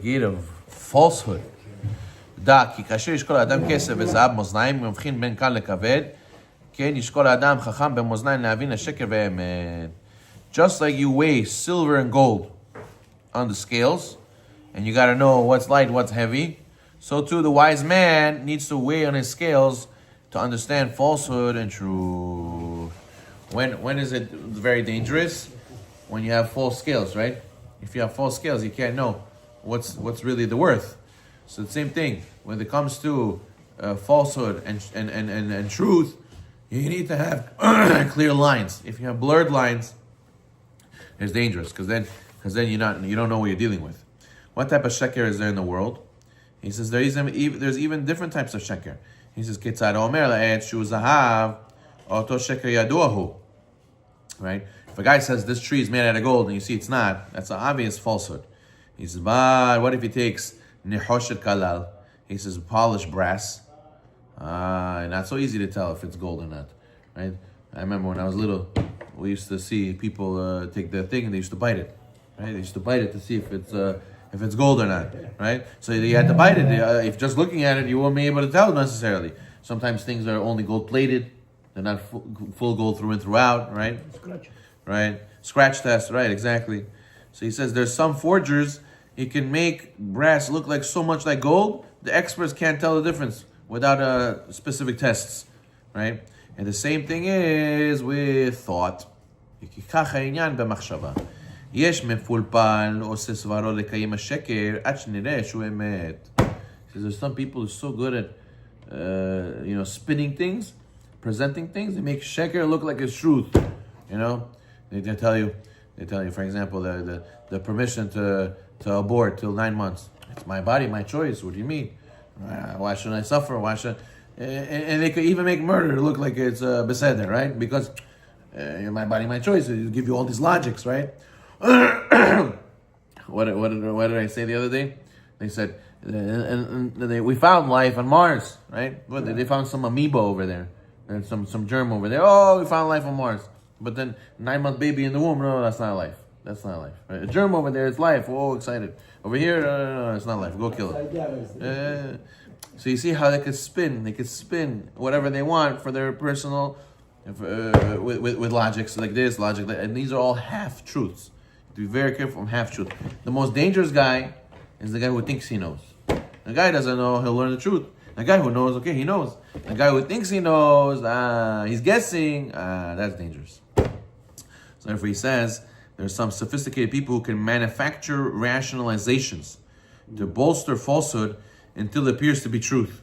Gate of falsehood. דע, כי כאשר ישקול האדם כסף וזהב מאזניים, הוא מבחין בין קל לכבד, כן, ישקול האדם חכם במאזניים להבין השקר והאמת. Just like you weigh silver and gold on the scales, and you got to know what's light, what's heavy, so too the wise man needs to weigh on his scales to understand falsehood and truth. When is it very dangerous? When you have false scales, right? If you have false scales, you can't know what's really the worth. So the same thing when it comes to falsehood and truth, you need to have clear lines. If you have blurred lines, it's dangerous because then you don't know what you're dealing with. What type of sheker is there in the world? He says there's even different types of sheker. He says Ketzad Omer la'et shu zahav oto sheker yaduahu. Right? If a guy says this tree is made out of gold and you see it's not, that's an obvious falsehood. He says, but what if he takes nehoshet kalal? He says polished brass. Not so easy to tell if it's gold or not. Right? I remember when I was little, we used to see people take the thing and they used to bite it. Right? They used to bite it to see if it's gold or not. Right? So you had to bite it. If just looking at it, you won't be able to tell necessarily. Sometimes things are only gold plated. They're not full gold through and throughout, right? Scratch. Right? Scratch test, right, exactly. So he says there's some forgers, he can make brass look like so much like gold, the experts can't tell the difference without specific tests, right? And the same thing is with thought. יש מפולפל עושה סברו לקיים השקר עד שנראה שהוא אמת. There's some people who are so good at spinning things, presenting things, they make sheker look like it's truth. They tell you, for example, the permission to abort till 9 months. It's my body, my choice. What do you mean? Why should I suffer? Why should? And they could even make murder look like it's beseder, right? Because my body, my choice. They give you all these logics, right? What did I say the other day? They said, we found life on Mars, right? They found some amoeba over there. And some germ over there. Oh, we found life on Mars. But then 9-month baby in the womb, no, that's not life. That's not life. Right? A germ over there, it's life. Oh, excited. Over here, no, it's not life. Go kill it. So you see how they could spin. They could spin whatever they want for their personal, with logics like this, logic like, and these are all half truths. You have to be very careful from half truth. The most dangerous guy is the guy who thinks he knows. The guy doesn't know, he'll learn the truth. The guy who knows, okay, he knows. The guy who thinks he knows, he's guessing, that's dangerous. So therefore he says, there's some sophisticated people who can manufacture rationalizations to bolster falsehood until it appears to be truth,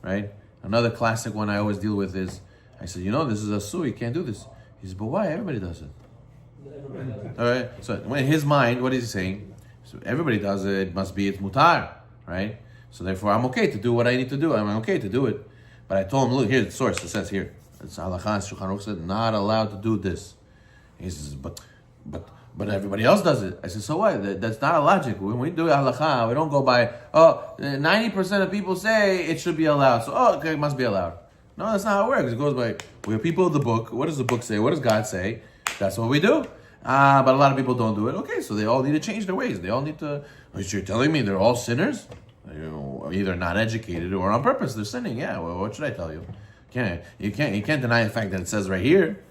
right? Another classic one I always deal with is, I said, this is a su, you can't do this. He says, but why? Everybody does it. All right, so in his mind, what is he saying? So everybody does it, it's mutar, right? So therefore, I'm okay to do what I need to do. I'm okay to do it. But I told him, look, here's the source. It says here. It's halakha, Shulchan Aruch said, not allowed to do this. He says, but everybody else does it. I said, so what? That's not a logic. When we do halakha, we don't go by, 90% of people say it should be allowed. So, okay, it must be allowed. No, that's not how it works. It goes by, we're people of the book. What does the book say? What does God say? That's what we do. But a lot of people don't do it. Okay, so they all need to change their ways. They all need to, you're telling me they're all sinners? Either not educated or on purpose they're sinning. Yeah, well, what should I tell you? You can't deny the fact that it says right here.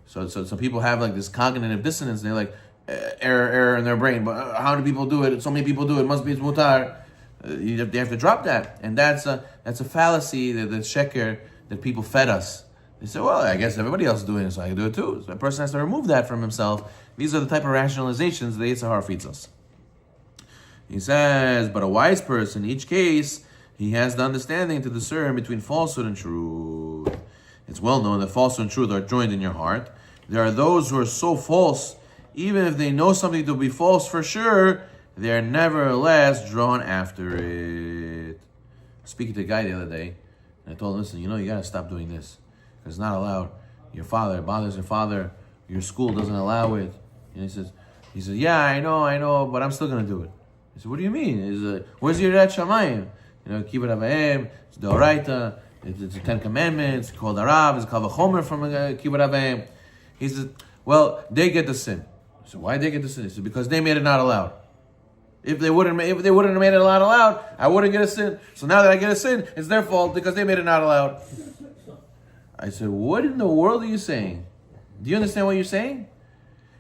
So people have like this cognitive dissonance. They're like error in their brain. But how do people do it? So many people do it. It must be mutar. They have to drop that, and that's a fallacy. The sheker that people fed us. They say, well, I guess everybody else is doing it, so I can do it too. So a person has to remove that from himself. These are the type of rationalizations the Yetzer Hara feeds us. He says, but a wise person, in each case, he has the understanding to discern between falsehood and truth. It's well known that falsehood and truth are joined in your heart. There are those who are so false, even if they know something to be false for sure, they are nevertheless drawn after it. Speaking to a guy the other day, and I told him, listen, you got to stop doing this. It's not allowed. Your father, it bothers your father. Your school doesn't allow it. And he says, yeah, I know, but I'm still going to do it. I said, what do you mean? Where's your Yirat Shamayim? Kibbut Avayim, it's the Oraita, it's the 10 Commandments, it's called Arav, it's called Vachomer from Kibbut Avayim. He said, well, they get the sin. I said, why they get the sin? He said, because they made it not allowed. If they wouldn't have made it not allowed, I wouldn't get a sin. So now that I get a sin, it's their fault because they made it not allowed. I said, what in the world are you saying? Do you understand what you're saying?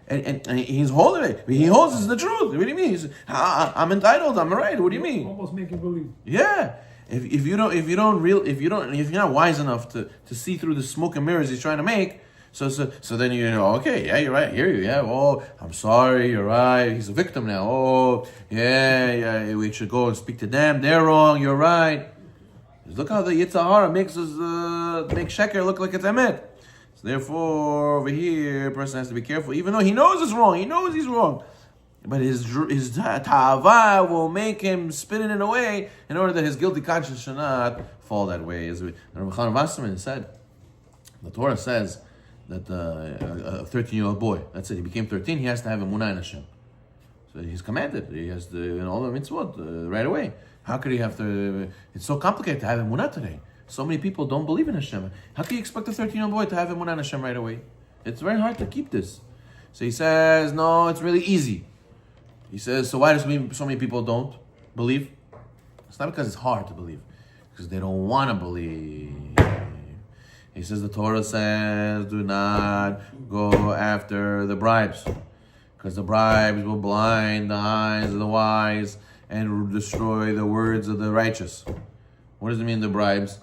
And he's holding it. He holds it's the truth. What do you mean? He says, I'm entitled. I'm right. What do you mean? Almost make you believe. Yeah. If you're not wise enough to see through the smoke and mirrors he's trying to make, so then okay, yeah, you're right. I hear you. Yeah. Oh, I'm sorry. You're right. He's a victim now. Oh, yeah. We should go and speak to them. They're wrong. You're right. Look how the Yitzhar Hara makes Sheker look like it's Emet. So therefore, over here, a person has to be careful, even though he knows it's wrong. He knows he's wrong. But his ta'ava will make him spin it in a way in order that his guilty conscience should not fall that way. As Rabbi Zino said, the Torah says that a 13-year-old boy, that's it, he became 13, he has to have emunah in Hashem. So he's commanded. He has to, in all the mitzvot, right away. How could he have to? It's so complicated to have emunah today. So many people don't believe in Hashem. How can you expect a 13-year-old boy to have emunah in Hashem right away? It's very hard to keep this. So he says, no, it's really easy. He says, so why do so many people don't believe? It's not because it's hard to believe. Because they don't want to believe. He says, the Torah says, do not go after the bribes. Because the bribes will blind the eyes of the wise and destroy the words of the righteous. What does it mean, the bribes?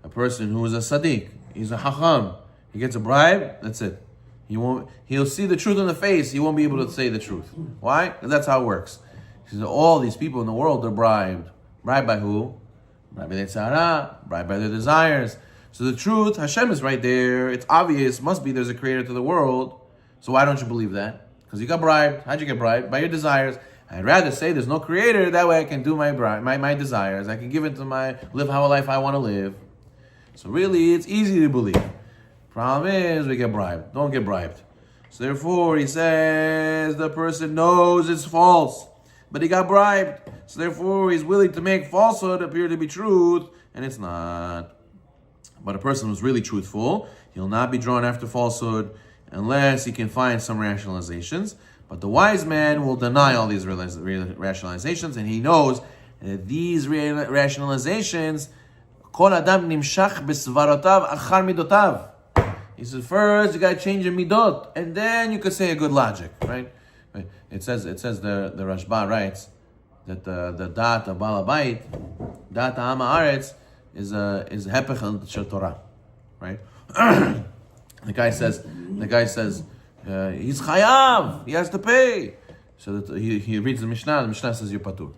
A person who is a tzaddik, he's a hacham, he gets a bribe, that's it. He'll see the truth in the face, he won't be able to say the truth. Why? Because that's how it works. He says, all these people in the world are bribed. Bribed by who? Bribed by their tzara, bribed by their desires. So the truth, Hashem is right there, it's obvious, must be there's a creator to the world. So why don't you believe that? Because you got bribed. How'd you get bribed? By your desires. I'd rather say there's no creator, that way I can do my desires. I can give it to live how a life I want to live. So really, it's easy to believe. Problem is, we get bribed. Don't get bribed. So therefore, he says, the person knows it's false, but he got bribed. So therefore, he's willing to make falsehood appear to be truth, and it's not. But a person who's really truthful, he'll not be drawn after falsehood unless he can find some rationalizations. But the wise man will deny all these rationalizations, and he knows that these rationalizations, kol adam nimshach besvarotav achar midotav. He says, first you got to change your midot, and then you could say a good logic, right? It says the Rashba writes that the dat of Baal Habayit, dat ha'am haaretz, is hepech shel Torah, right? The guy says. He's chayav. He has to pay. So that he reads the Mishnah. The Mishnah says you're patur,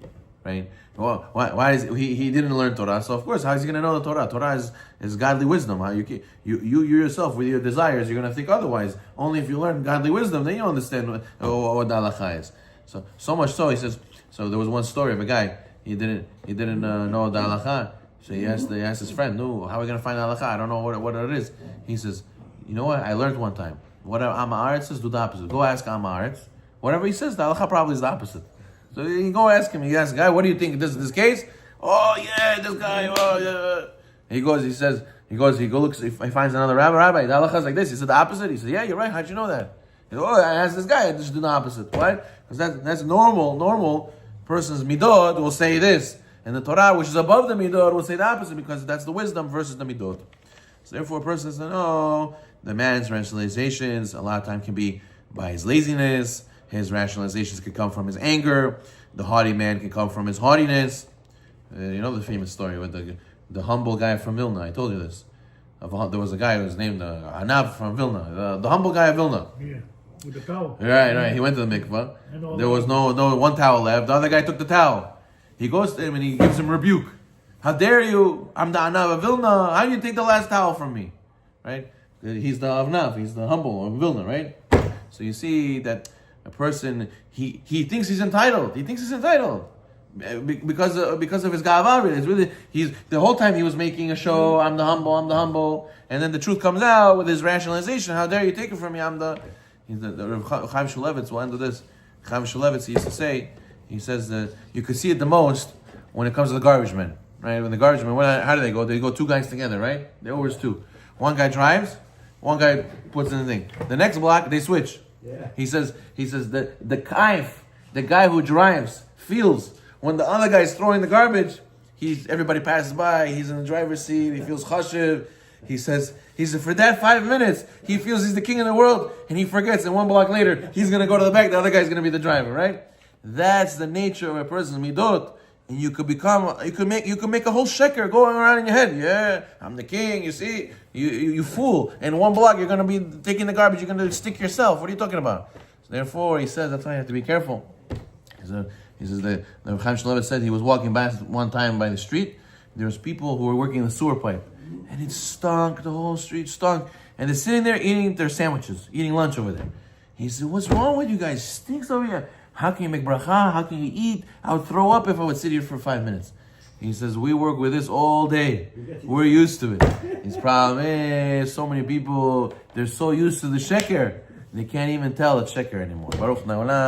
right? Well, why is he didn't learn Torah? So of course, how is he going to know the Torah? Torah is godly wisdom. How you yourself with your desires, you're going to think otherwise. Only if you learn godly wisdom, then you understand what the halacha is. So much so, he says. So there was one story of a guy. He didn't know the halacha. So he asked his friend, "No, how are we going to find the halacha? I don't know what it is." He says, "You know what? I learned one time. Whatever Am Haaretz says, do the opposite. Go ask Am Haaretz. Whatever he says, the halacha probably is the opposite." So you go ask him. He asks the guy, "What do you think in this case?" "Oh yeah, this guy. Oh yeah." He looks. He finds another rabbi. The halacha is like this. He said the opposite. He said, "Yeah, you're right. How'd you know that?" He said, "Oh, I asked this guy. I just do the opposite." Why? Because that's normal person's midot will say this, and the Torah, which is above the midot, will say the opposite because that's the wisdom versus the midot. So therefore, a person says, "No." The man's rationalizations a lot of time can be by his laziness. His rationalizations can come from his anger. The haughty man can come from his haughtiness. You know the famous story with the humble guy from Vilna. I told you this. There was a guy who was named Anav from Vilna. The humble guy of Vilna. Yeah, with the towel. Right. He went to the mikvah. There was no one towel left. The other guy took the towel. He goes to him and he gives him rebuke. How dare you? I'm the Anav of Vilna. How do you take the last towel from me? Right? He's the Avnav, he's the humble of Vilna, right? So you see that a person, he thinks he's entitled. He thinks he's entitled because of his ga'ava. It's really the whole time he was making a show. I'm the humble, and then the truth comes out with his rationalization. How dare you take it from me? The Chaim Shulevitz will end with this. Chaim Shulevitz, he used to say, he says that you could see it the most when it comes to the garbage men, right? When the garbage men, how do they go? They go two guys together, right? They're always two. One guy drives. One guy puts in the thing. The next block, they switch. Yeah. He says the kaif The guy who drives feels when the other guy's throwing the garbage. Everybody passes by. He's in the driver's seat. He feels chashiv. He says for that 5 minutes he feels he's the king of the world, and he forgets. And 1 block later he's gonna go to the back. The other guy's gonna be the driver, right? That's the nature of a person's midot. And you could make a whole sheker going around in your head. Yeah, I'm the king. You see, you fool. And 1 block you're gonna be taking the garbage. You're gonna stick yourself. What are you talking about? So therefore, he says that's why you have to be careful. He says the Chaim Shlomo said he was walking by one time by the street. There was people who were working in the sewer pipe, and it stunk. The whole street stunk, and they're sitting there eating their sandwiches, eating lunch over there. He said, "What's wrong with you guys? It stinks over here. How can you make bracha? How can you eat? I would throw up if I would sit here for 5 minutes." He says, "We work with this all day. We're used to it." His problem is so many people, they're so used to the sheker, they can't even tell it's sheker anymore. Baruch Na'olam.